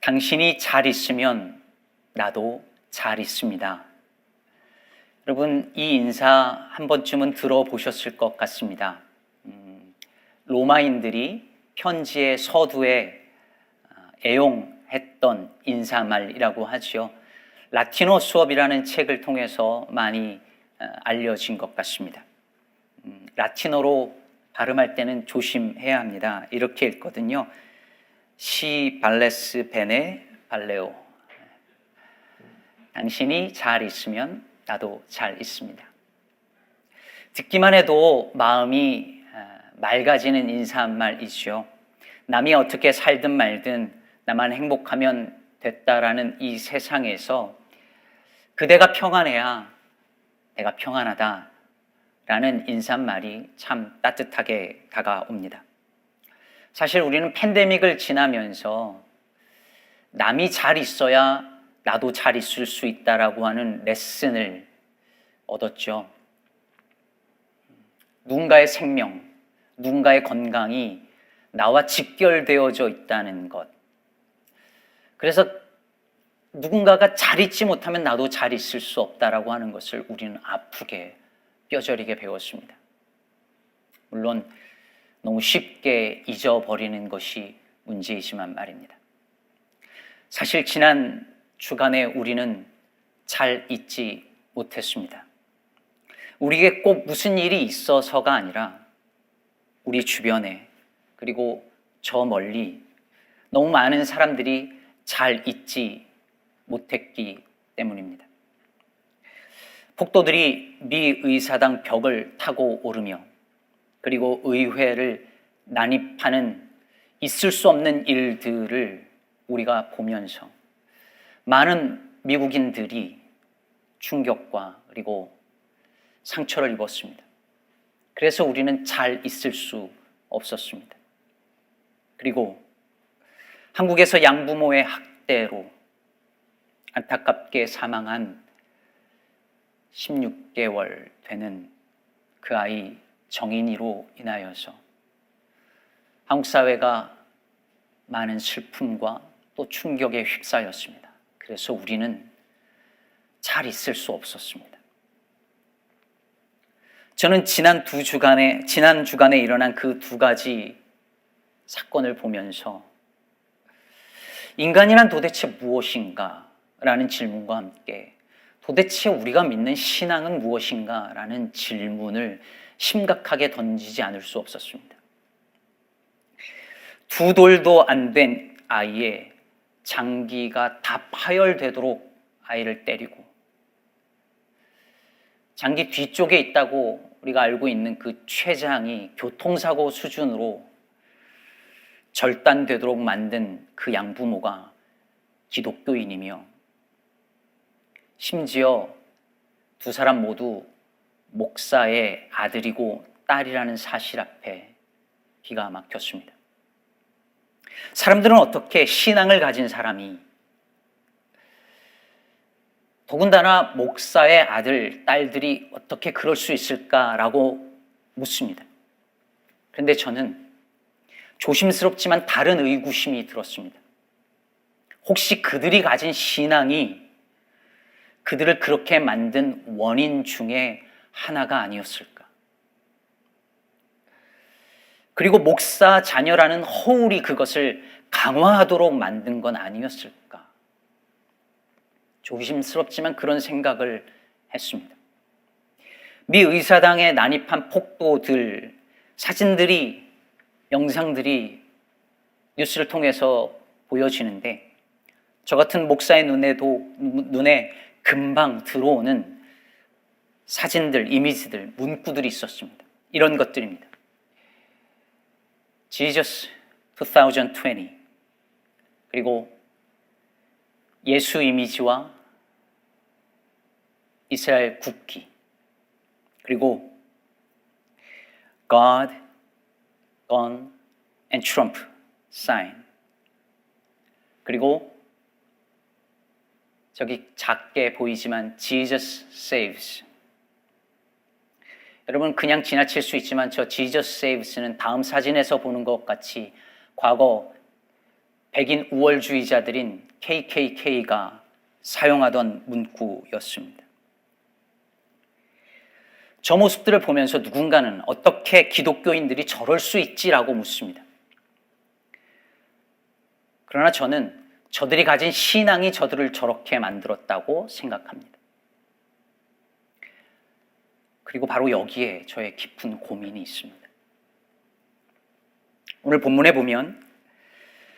당신이 잘 있으면 나도 잘 있습니다. 여러분, 이 인사 한 번쯤은 들어보셨을 것 같습니다. 로마인들이 편지의 서두에 애용했던 인사말이라고 하죠. 라틴어 수업이라는 책을 통해서 많이 알려진 것 같습니다. 라틴어로 발음할 때는 조심해야 합니다. 이렇게 읽거든요. 시 발레스 베네 발레오. 당신이 잘 있으면 나도 잘 있습니다. 듣기만 해도 마음이 맑아지는 인사말이죠. 남이 어떻게 살든 말든 나만 행복하면 됐다라는 이 세상에서 그대가 평안해야 내가 평안하다 라는 인사말이 참 따뜻하게 다가옵니다. 사실 우리는 팬데믹을 지나면서 남이 잘 있어야 나도 잘 있을 수 있다라고 하는 레슨을 얻었죠. 누군가의 생명, 누군가의 건강이 나와 직결되어져 있다는 것. 그래서 누군가가 잘 있지 못하면 나도 잘 있을 수 없다라고 하는 것을 우리는 아프게 뼈저리게 배웠습니다. 물론 너무 쉽게 잊어버리는 것이 문제이지만 말입니다. 사실 지난 주간에 우리는 잘 잊지 못했습니다. 우리에게 꼭 무슨 일이 있어서가 아니라 우리 주변에 그리고 저 멀리 너무 많은 사람들이 잘 잊지 못했기 때문입니다. 폭도들이 미 의사당 벽을 타고 오르며 그리고 의회를 난입하는 있을 수 없는 일들을 우리가 보면서 많은 미국인들이 충격과 그리고 상처를 입었습니다. 그래서 우리는 잘 있을 수 없었습니다. 그리고 한국에서 양부모의 학대로 안타깝게 사망한 16개월 되는 그 아이 정인이로 인하여서 한국 사회가 많은 슬픔과 또 충격에 휩싸였습니다. 그래서 우리는 잘 있을 수 없었습니다. 저는 지난 주간에 일어난 그 두 가지 사건을 보면서 인간이란 도대체 무엇인가? 라는 질문과 함께 도대체 우리가 믿는 신앙은 무엇인가? 라는 질문을 심각하게 던지지 않을 수 없었습니다. 두 돌도 안 된 아이의 장기가 다 파열되도록 아이를 때리고 장기 뒤쪽에 있다고 우리가 알고 있는 그 췌장이 교통사고 수준으로 절단되도록 만든 그 양부모가 기독교인이며 심지어 두 사람 모두 목사의 아들이고 딸이라는 사실 앞에 기가 막혔습니다. 사람들은 어떻게 신앙을 가진 사람이 더군다나 목사의 아들, 딸들이 어떻게 그럴 수 있을까라고 묻습니다. 그런데 저는 조심스럽지만 다른 의구심이 들었습니다. 혹시 그들이 가진 신앙이 그들을 그렇게 만든 원인 중에 하나가 아니었을까? 그리고 목사 자녀라는 허울이 그것을 강화하도록 만든 건 아니었을까? 조심스럽지만 그런 생각을 했습니다. 미 의사당에 난입한 폭도들 사진들이 영상들이 뉴스를 통해서 보여지는데 저 같은 목사의 눈에 금방 들어오는 사진들, 이미지들, 문구들이 있었습니다. 이런 것들입니다. Jesus 2020 그리고 예수 이미지와 이스라엘 국기 그리고 God, Gun and Trump sign 그리고 저기 작게 보이지만 Jesus saves. 여러분 그냥 지나칠 수 있지만 저 Jesus saves는 다음 사진에서 보는 것 같이 과거 백인 우월주의자들인 KKK가 사용하던 문구였습니다. 저 모습들을 보면서 누군가는 어떻게 기독교인들이 저럴 수 있지라고 묻습니다. 그러나 저는 저들이 가진 신앙이 저들을 저렇게 만들었다고 생각합니다. 그리고 바로 여기에 저의 깊은 고민이 있습니다. 오늘 본문에 보면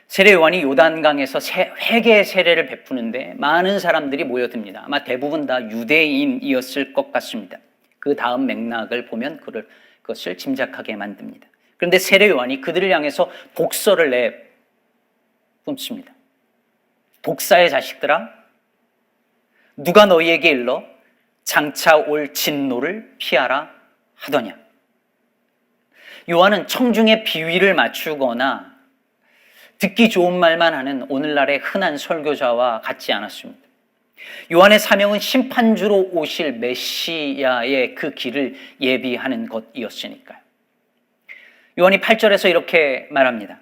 세례 요한이 요단강에서 회개의 세례를 베푸는데 많은 사람들이 모여듭니다. 아마 대부분 다 유대인이었을 것 같습니다. 그 다음 맥락을 보면 그것을 짐작하게 만듭니다. 그런데 세례 요한이 그들을 향해서 독서를 내뿜습니다. 독사의 자식들아, 누가 너희에게 일러 장차 올 진노를 피하라 하더냐. 요한은 청중의 비위를 맞추거나 듣기 좋은 말만 하는 오늘날의 흔한 설교자와 같지 않았습니다. 요한의 사명은 심판주로 오실 메시아의 그 길을 예비하는 것이었으니까요. 요한이 8절에서 이렇게 말합니다.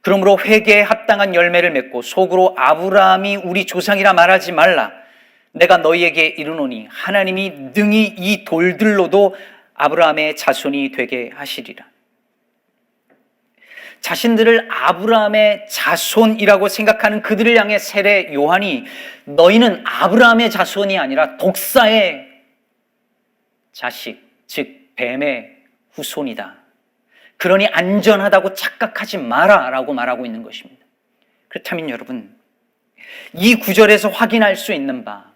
그러므로 회개에 합당한 열매를 맺고 속으로 아브라함이 우리 조상이라 말하지 말라. 내가 너희에게 이르노니 하나님이 능히 이 돌들로도 아브라함의 자손이 되게 하시리라. 자신들을 아브라함의 자손이라고 생각하는 그들을 향해 세례 요한이 너희는 아브라함의 자손이 아니라 독사의 자식, 즉 뱀의 후손이다. 그러니 안전하다고 착각하지 마라 라고 말하고 있는 것입니다. 그렇다면 여러분, 이 구절에서 확인할 수 있는 바,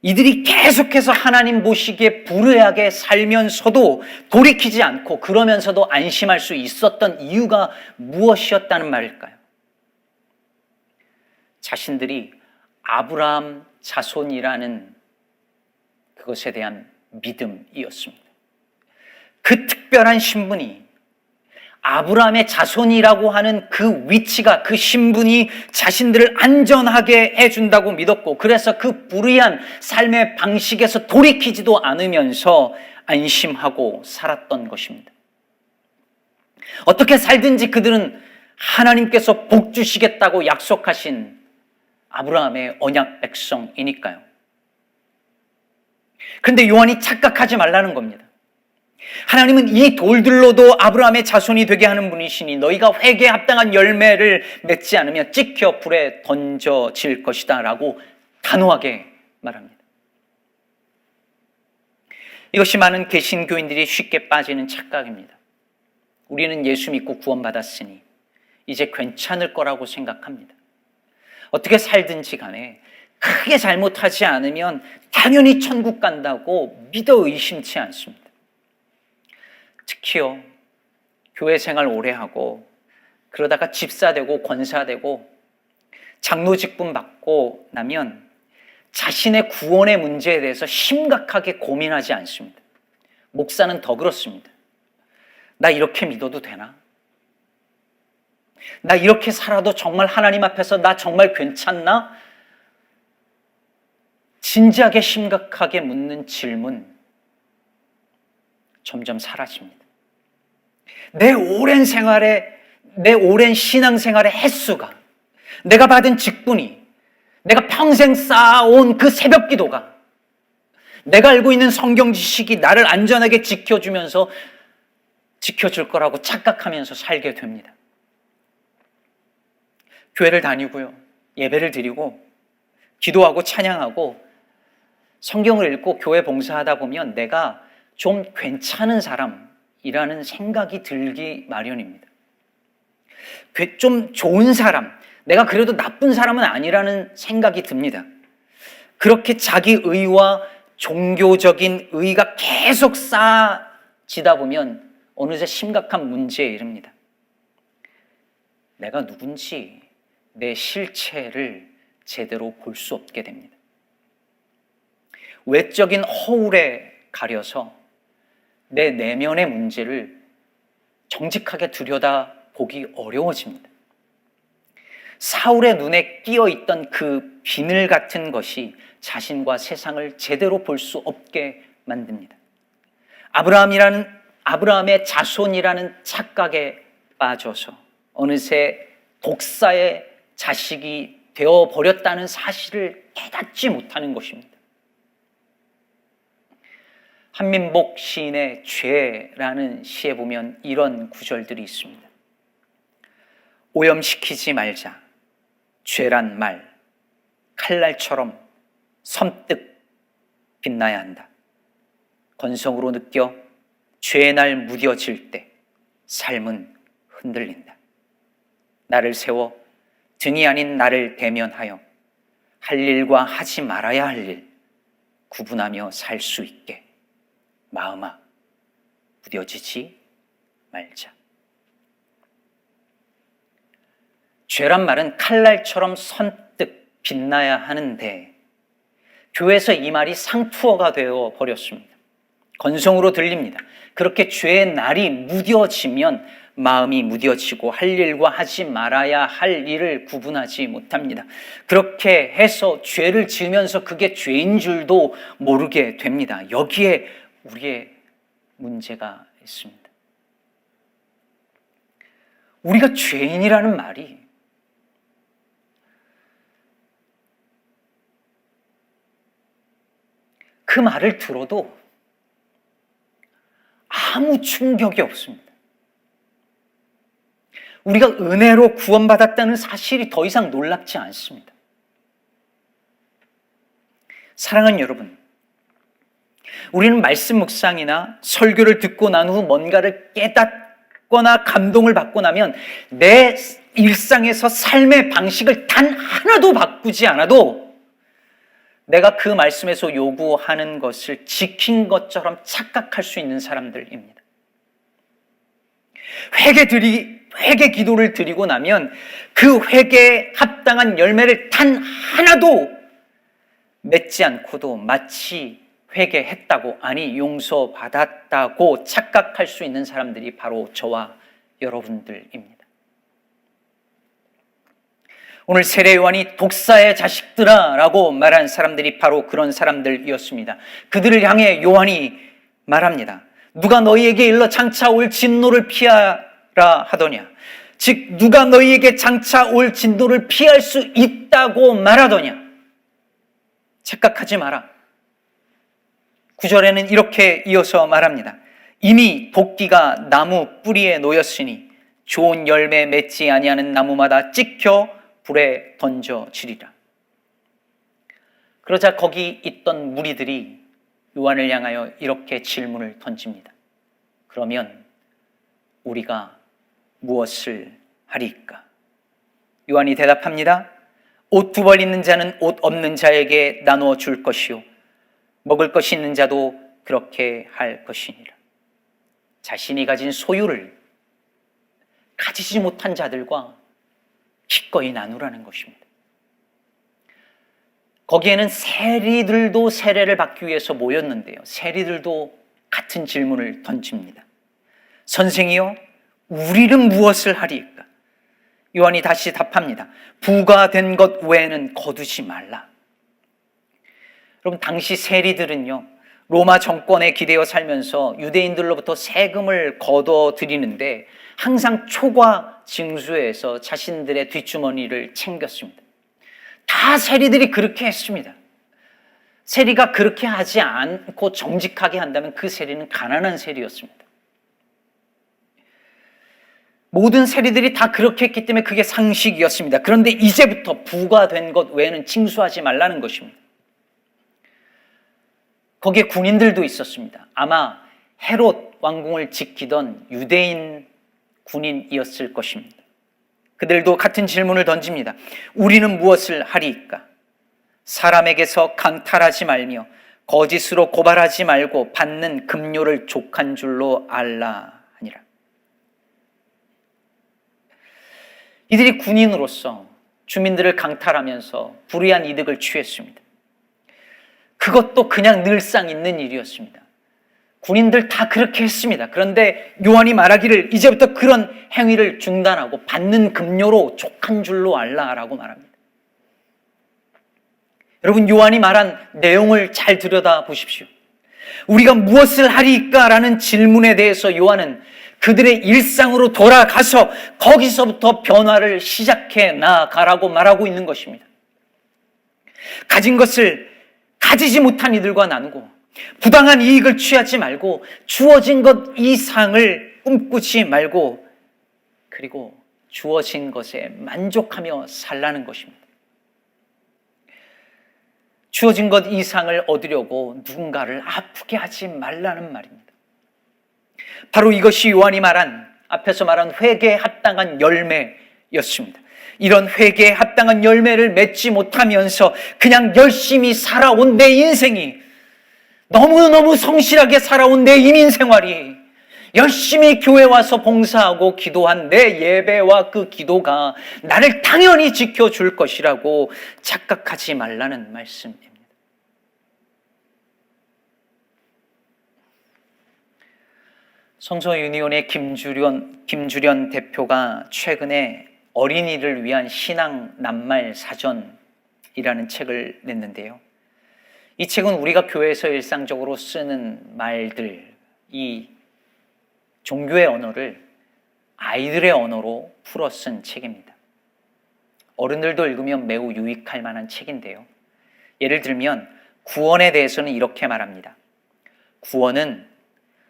이들이 계속해서 하나님 보시기에 불의하게 살면서도 돌이키지 않고 그러면서도 안심할 수 있었던 이유가 무엇이었다는 말일까요? 자신들이 아브라함 자손이라는 그것에 대한 믿음이었습니다. 그 특별한 신분이, 아브라함의 자손이라고 하는 그 위치가, 그 신분이 자신들을 안전하게 해준다고 믿었고, 그래서 그 불의한 삶의 방식에서 돌이키지도 않으면서 안심하고 살았던 것입니다. 어떻게 살든지 그들은 하나님께서 복 주시겠다고 약속하신 아브라함의 언약 백성이니까요. 그런데 요한이 착각하지 말라는 겁니다. 하나님은 이 돌들로도 아브라함의 자손이 되게 하는 분이시니 너희가 회개에 합당한 열매를 맺지 않으면 찍혀 불에 던져질 것이다 라고 단호하게 말합니다. 이것이 많은 개신교인들이 쉽게 빠지는 착각입니다. 우리는 예수 믿고 구원받았으니 이제 괜찮을 거라고 생각합니다. 어떻게 살든지 간에 크게 잘못하지 않으면 당연히 천국 간다고 믿어 의심치 않습니다. 특히요, 교회 생활 오래 하고 그러다가 집사되고 권사되고 장로 직분 받고 나면 자신의 구원의 문제에 대해서 심각하게 고민하지 않습니다. 목사는 더 그렇습니다. 나 이렇게 믿어도 되나? 나 이렇게 살아도 정말 하나님 앞에서 나 정말 괜찮나? 진지하게 심각하게 묻는 질문 점점 사라집니다. 내 오랜 신앙생활의 횟수가, 내가 받은 직분이, 내가 평생 쌓아온 그 새벽 기도가, 내가 알고 있는 성경 지식이 나를 안전하게 지켜주면서 지켜줄 거라고 착각하면서 살게 됩니다. 교회를 다니고요, 예배를 드리고 기도하고 찬양하고 성경을 읽고 교회 봉사하다 보면 내가 좀 괜찮은 사람이라는 생각이 들기 마련입니다. 좀 좋은 사람, 내가 그래도 나쁜 사람은 아니라는 생각이 듭니다. 그렇게 자기 의와 종교적인 의가 계속 쌓아지다 보면 어느새 심각한 문제에 이릅니다. 내가 누군지 내 실체를 제대로 볼 수 없게 됩니다. 외적인 허울에 가려서 내 내면의 문제를 정직하게 들여다보기 어려워집니다. 사울의 눈에 끼어 있던 그 비늘 같은 것이 자신과 세상을 제대로 볼 수 없게 만듭니다. 아브라함의 자손이라는 착각에 빠져서 어느새 독사의 자식이 되어버렸다는 사실을 깨닫지 못하는 것입니다. 한민복 시인의 죄라는 시에 보면 이런 구절들이 있습니다. 오염시키지 말자. 죄란 말, 칼날처럼 섬뜩 빛나야 한다. 건성으로 느껴 죄의 날 무뎌질 때 삶은 흔들린다. 나를 세워 등이 아닌 나를 대면하여 할 일과 하지 말아야 할 일 구분하며 살 수 있게 마음아 무뎌지지 말자. 죄란 말은 칼날처럼 선뜻 빛나야 하는데 교회에서 이 말이 상투어가 되어 버렸습니다. 건성으로 들립니다. 그렇게 죄의 날이 무뎌지면 마음이 무뎌지고 할 일과 하지 말아야 할 일을 구분하지 못합니다. 그렇게 해서 죄를 지으면서 그게 죄인 줄도 모르게 됩니다. 여기에 우리의 문제가 있습니다. 우리가 죄인이라는 말이 그 말을 들어도 아무 충격이 없습니다. 우리가 은혜로 구원받았다는 사실이 더 이상 놀랍지 않습니다. 사랑하는 여러분, 우리는 말씀 묵상이나 설교를 듣고 난 후 뭔가를 깨닫거나 감동을 받고 나면 내 일상에서 삶의 방식을 단 하나도 바꾸지 않아도 내가 그 말씀에서 요구하는 것을 지킨 것처럼 착각할 수 있는 사람들입니다. 회개 기도를 드리고 나면 그 회개에 합당한 열매를 단 하나도 맺지 않고도 마치 회개했다고, 아니 용서받았다고 착각할 수 있는 사람들이 바로 저와 여러분들입니다. 오늘 세례 요한이 독사의 자식들아 라고 말한 사람들이 바로 그런 사람들이었습니다. 그들을 향해 요한이 말합니다. 누가 너희에게 일러 장차 올 진노를 피하라 하더냐. 즉 누가 너희에게 장차 올 진노를 피할 수 있다고 말하더냐. 착각하지 마라. 9절에는 이렇게 이어서 말합니다. 이미 도끼가 나무 뿌리에 놓였으니 좋은 열매 맺지 아니하는 나무마다 찍혀 불에 던져지리라. 그러자 거기 있던 무리들이 요한을 향하여 이렇게 질문을 던집니다. 그러면 우리가 무엇을 하리까? 요한이 대답합니다. 옷 두 벌 있는 자는 옷 없는 자에게 나누어 줄 것이요 먹을 것이 있는 자도 그렇게 할 것이니라. 자신이 가진 소유를 가지지 못한 자들과 기꺼이 나누라는 것입니다. 거기에는 세리들도 세례를 받기 위해서 모였는데요. 세리들도 같은 질문을 던집니다. 선생이여, 우리는 무엇을 하리까? 요한이 다시 답합니다. 부과된 것 외에는 거두지 말라. 여러분, 당시 세리들은요, 로마 정권에 기대어 살면서 유대인들로부터 세금을 걷어들이는데 항상 초과 징수해서 자신들의 뒷주머니를 챙겼습니다. 다 세리들이 그렇게 했습니다. 세리가 그렇게 하지 않고 정직하게 한다면 그 세리는 가난한 세리였습니다. 모든 세리들이 다 그렇게 했기 때문에 그게 상식이었습니다. 그런데 이제부터 부과된 것 외에는 징수하지 말라는 것입니다. 거기에 군인들도 있었습니다. 아마 헤롯 왕궁을 지키던 유대인 군인이었을 것입니다. 그들도 같은 질문을 던집니다. 우리는 무엇을 하리이까? 사람에게서 강탈하지 말며 거짓으로 고발하지 말고 받는 급료를 족한 줄로 알라 하니라. 이들이 군인으로서 주민들을 강탈하면서 불의한 이득을 취했습니다. 그것도 그냥 늘상 있는 일이었습니다. 군인들 다 그렇게 했습니다. 그런데 요한이 말하기를 이제부터 그런 행위를 중단하고 받는 급료로 족한 줄로 알라라고 말합니다. 여러분, 요한이 말한 내용을 잘 들여다 보십시오. 우리가 무엇을 하리까라는 질문에 대해서 요한은 그들의 일상으로 돌아가서 거기서부터 변화를 시작해 나가라고 말하고 있는 것입니다. 가진 것을 가지지 못한 이들과 나누고 부당한 이익을 취하지 말고 주어진 것 이상을 꿈꾸지 말고 그리고 주어진 것에 만족하며 살라는 것입니다. 주어진 것 이상을 얻으려고 누군가를 아프게 하지 말라는 말입니다. 바로 이것이 요한이 말한 앞에서 말한 회개에 합당한 열매였습니다. 이런 회개에 합당한 열매를 맺지 못하면서 그냥 열심히 살아온 내 인생이 너무너무 성실하게 살아온 내 이민 생활이 열심히 교회 와서 봉사하고 기도한 내 예배와 그 기도가 나를 당연히 지켜줄 것이라고 착각하지 말라는 말씀입니다. 성서유니온의 김주련 대표가 최근에 어린이를 위한 신앙 낱말 사전이라는 책을 냈는데요. 이 책은 우리가 교회에서 일상적으로 쓰는 말들, 이 종교의 언어를 아이들의 언어로 풀어 쓴 책입니다. 어른들도 읽으면 매우 유익할 만한 책인데요. 예를 들면 구원에 대해서는 이렇게 말합니다. 구원은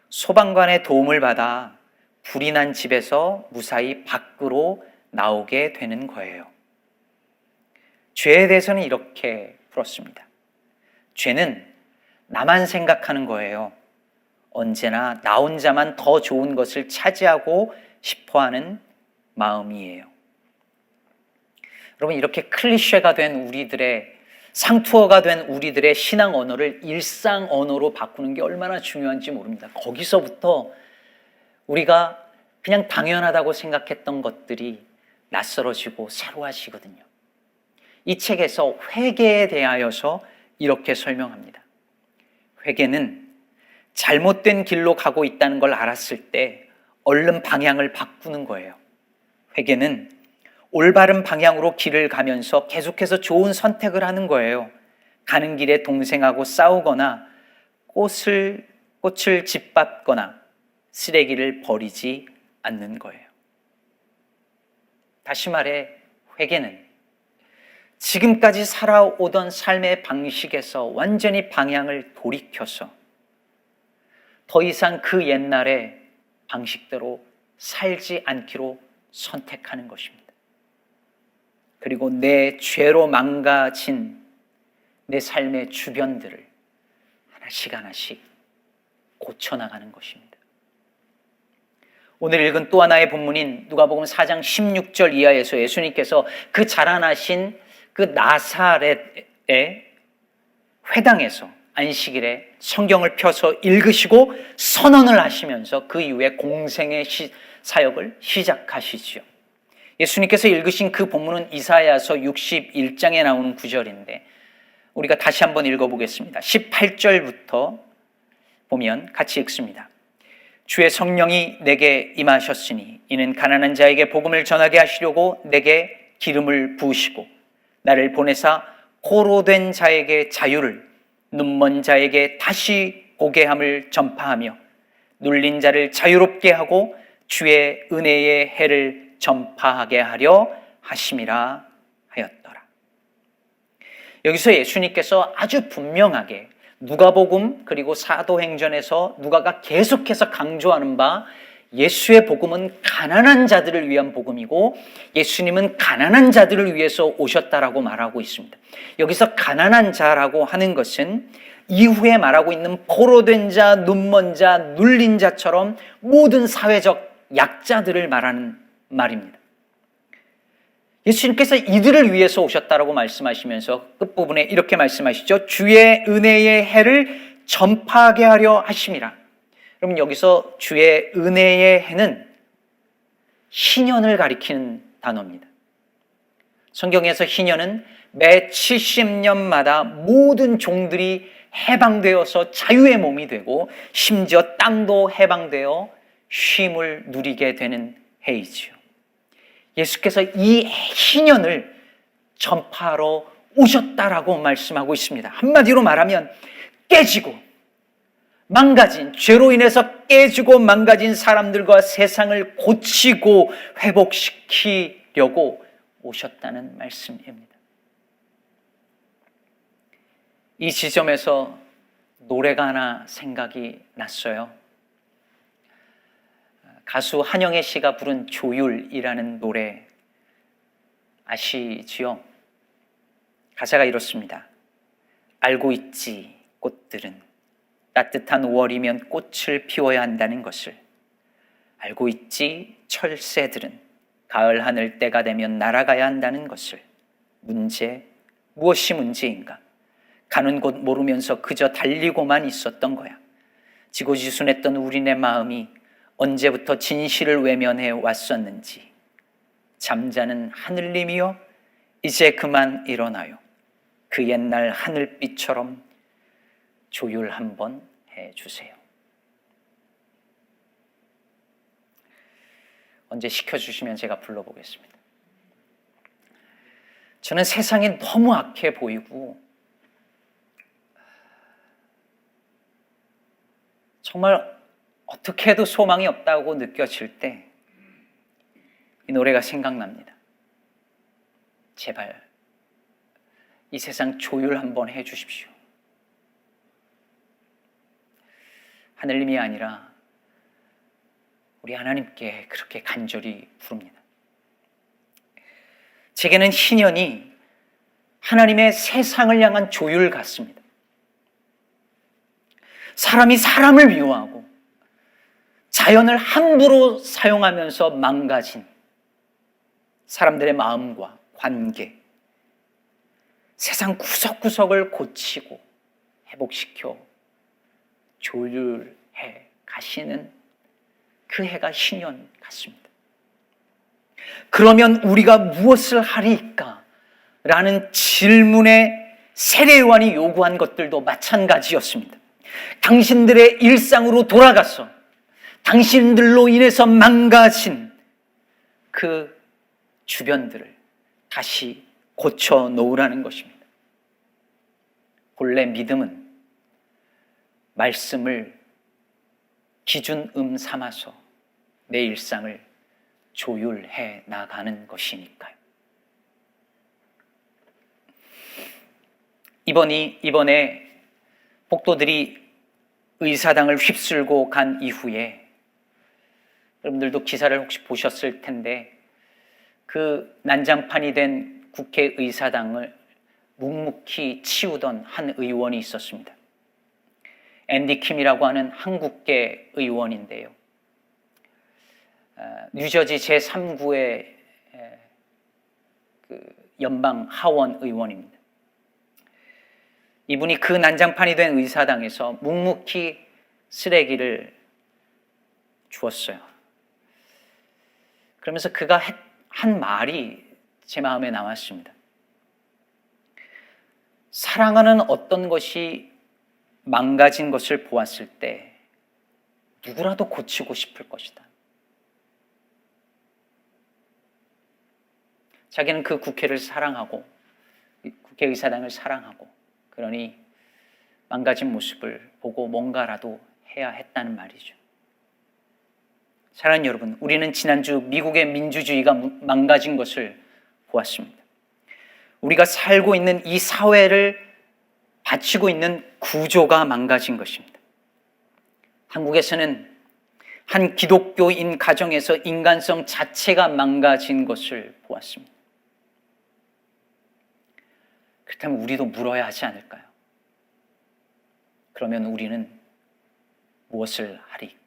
소방관의 도움을 받아 불이 난 집에서 무사히 밖으로 나오게 되는 거예요. 죄에 대해서는 이렇게 풀었습니다. 죄는 나만 생각하는 거예요. 언제나 나 혼자만 더 좋은 것을 차지하고 싶어하는 마음이에요. 여러분, 이렇게 클리셰가 된 우리들의 상투어가 된 우리들의 신앙 언어를 일상 언어로 바꾸는 게 얼마나 중요한지 모릅니다. 거기서부터 우리가 그냥 당연하다고 생각했던 것들이 낯설어지고 새로워지거든요. 이 책에서 회개에 대하여서 이렇게 설명합니다. 회개는 잘못된 길로 가고 있다는 걸 알았을 때 얼른 방향을 바꾸는 거예요. 회개는 올바른 방향으로 길을 가면서 계속해서 좋은 선택을 하는 거예요. 가는 길에 동생하고 싸우거나 꽃을 짓밟거나 쓰레기를 버리지 않는 거예요. 다시 말해, 회개는 지금까지 살아오던 삶의 방식에서 완전히 방향을 돌이켜서 더 이상 그 옛날의 방식대로 살지 않기로 선택하는 것입니다. 그리고 내 죄로 망가진 내 삶의 주변들을 하나씩 하나씩 고쳐나가는 것입니다. 오늘 읽은 또 하나의 본문인 누가복음 4장 16절 이하에서 예수님께서 그 자라나신 그 나사렛의 회당에서 안식일에 성경을 펴서 읽으시고 선언을 하시면서 그 이후에 공생의 사역을 시작하시죠. 예수님께서 읽으신 그 본문은 이사야서 61장에 나오는 구절인데 우리가 다시 한번 읽어보겠습니다. 18절부터 보면 같이 읽습니다. 주의 성령이 내게 임하셨으니 이는 가난한 자에게 복음을 전하게 하시려고 내게 기름을 부으시고 나를 보내사 포로된 자에게 자유를 눈먼 자에게 다시 보게 함을 전파하며 눌린 자를 자유롭게 하고 주의 은혜의 해를 전파하게 하려 하심이라 하였더라. 여기서 예수님께서 아주 분명하게 누가복음 그리고 사도행전에서 누가가 계속해서 강조하는 바 예수의 복음은 가난한 자들을 위한 복음이고 예수님은 가난한 자들을 위해서 오셨다라고 말하고 있습니다. 여기서 가난한 자라고 하는 것은 이후에 말하고 있는 포로된 자, 눈먼 자, 눌린 자처럼 모든 사회적 약자들을 말하는 말입니다. 예수님께서 이들을 위해서 오셨다라고 말씀하시면서 끝부분에 이렇게 말씀하시죠. 주의 은혜의 해를 전파하게 하려 하심이라. 그럼 여기서 주의 은혜의 해는 희년을 가리키는 단어입니다. 성경에서 희년은 매 70년마다 모든 종들이 해방되어서 자유의 몸이 되고 심지어 땅도 해방되어 쉼을 누리게 되는 해이지요. 예수께서 이 희년을 전파하러 오셨다라고 말씀하고 있습니다. 한마디로 말하면 깨지고 망가진, 죄로 인해서 깨지고 망가진 사람들과 세상을 고치고 회복시키려고 오셨다는 말씀입니다. 이 지점에서 노래가 하나 생각이 났어요. 가수 한영애 씨가 부른 조율이라는 노래 아시지요? 가사가 이렇습니다. 알고 있지, 꽃들은 따뜻한 5월이면 꽃을 피워야 한다는 것을. 알고 있지, 철새들은 가을 하늘 때가 되면 날아가야 한다는 것을. 무엇이 문제인가? 가는 곳 모르면서 그저 달리고만 있었던 거야. 지고지순했던 우리네 마음이 언제부터 진실을 외면해 왔었는지. 잠자는 하늘님이여, 이제 그만 일어나요. 그 옛날 하늘빛처럼 조율 한번 해주세요. 언제 시켜주시면 제가 불러보겠습니다. 저는 세상이 너무 악해 보이고 정말 어떻게 해도 소망이 없다고 느껴질 때 이 노래가 생각납니다. 제발 이 세상 조율 한번 해주십시오. 하늘님이 아니라 우리 하나님께 그렇게 간절히 부릅니다. 제게는 희년이 하나님의 세상을 향한 조율 같습니다. 사람이 사람을 미워하고 자연을 함부로 사용하면서 망가진 사람들의 마음과 관계, 세상 구석구석을 고치고 회복시켜 조율해 가시는 그 해가 희년 같습니다. 그러면 우리가 무엇을 하리까? 라는 질문에 세례 요한이 요구한 것들도 마찬가지였습니다. 당신들의 일상으로 돌아가서 당신들로 인해서 망가진 그 주변들을 다시 고쳐 놓으라는 것입니다. 본래 믿음은 말씀을 기준음 삼아서 내 일상을 조율해 나가는 것이니까요. 이번에 폭도들이 의사당을 휩쓸고 간 이후에 여러분들도 기사를 혹시 보셨을 텐데 그 난장판이 된 국회의사당을 묵묵히 치우던 한 의원이 있었습니다. 앤디 킴이라고 하는 한국계 의원인데요. 뉴저지 제3구의 그 연방 하원 의원입니다. 이분이 그 난장판이 된 의사당에서 묵묵히 쓰레기를 주었어요. 그러면서 그가 한 말이 제 마음에 남았습니다. 사랑하는 어떤 것이 망가진 것을 보았을 때 누구라도 고치고 싶을 것이다. 자기는 그 국회를 사랑하고 국회의사당을 사랑하고 그러니 망가진 모습을 보고 뭔가라도 해야 했다는 말이죠. 사랑하는 여러분, 우리는 지난주 미국의 민주주의가 망가진 것을 보았습니다. 우리가 살고 있는 이 사회를 바치고 있는 구조가 망가진 것입니다. 한국에서는 한 기독교인 가정에서 인간성 자체가 망가진 것을 보았습니다. 그렇다면 우리도 물어야 하지 않을까요? 그러면 우리는 무엇을 하리까?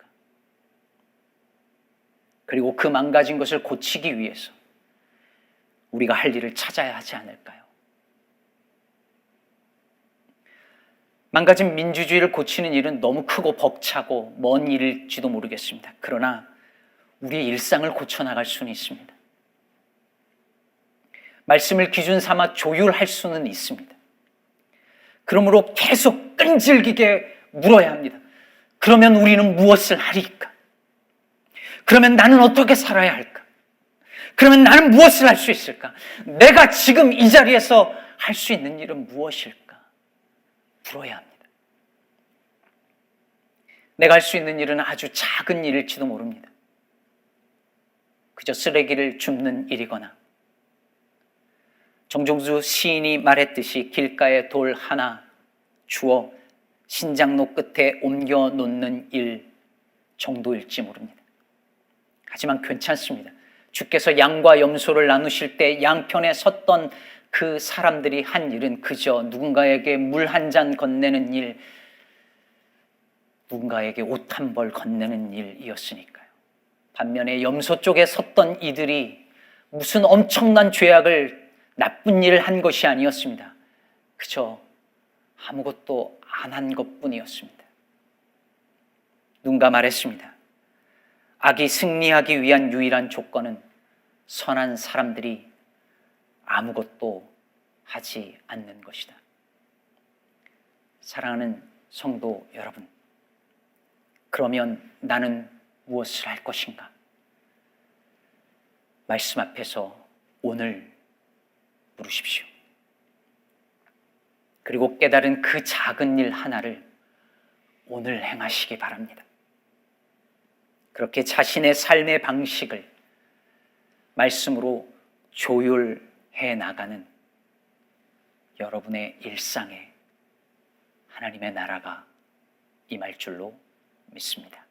그리고 그 망가진 것을 고치기 위해서 우리가 할 일을 찾아야 하지 않을까요? 망가진 민주주의를 고치는 일은 너무 크고 벅차고 먼 일일지도 모르겠습니다. 그러나 우리의 일상을 고쳐나갈 수는 있습니다. 말씀을 기준 삼아 조율할 수는 있습니다. 그러므로 계속 끈질기게 물어야 합니다. 그러면 우리는 무엇을 하리까? 그러면 나는 어떻게 살아야 할까? 그러면 나는 무엇을 할 수 있을까? 내가 지금 이 자리에서 할 수 있는 일은 무엇일까? 물어야 합니다. 내가 할 수 있는 일은 아주 작은 일일지도 모릅니다. 그저 쓰레기를 줍는 일이거나 정종수 시인이 말했듯이 길가에 돌 하나 주워 신장로 끝에 옮겨 놓는 일 정도일지 모릅니다. 하지만 괜찮습니다. 주께서 양과 염소를 나누실 때 양편에 섰던 그 사람들이 한 일은 그저 누군가에게 물 한 잔 건네는 일, 누군가에게 옷 한 벌 건네는 일이었으니까요. 반면에 염소 쪽에 섰던 이들이 무슨 엄청난 죄악을, 나쁜 일을 한 것이 아니었습니다. 그저 아무것도 안 한 것뿐이었습니다. 누군가 말했습니다. 악이 승리하기 위한 유일한 조건은 선한 사람들이 아무것도 하지 않는 것이다. 사랑하는 성도 여러분, 그러면 나는 무엇을 할 것인가? 말씀 앞에서 오늘 물으십시오. 그리고 깨달은 그 작은 일 하나를 오늘 행하시기 바랍니다. 그렇게 자신의 삶의 방식을 말씀으로 조율해 나가는 여러분의 일상에 하나님의 나라가 임할 줄로 믿습니다.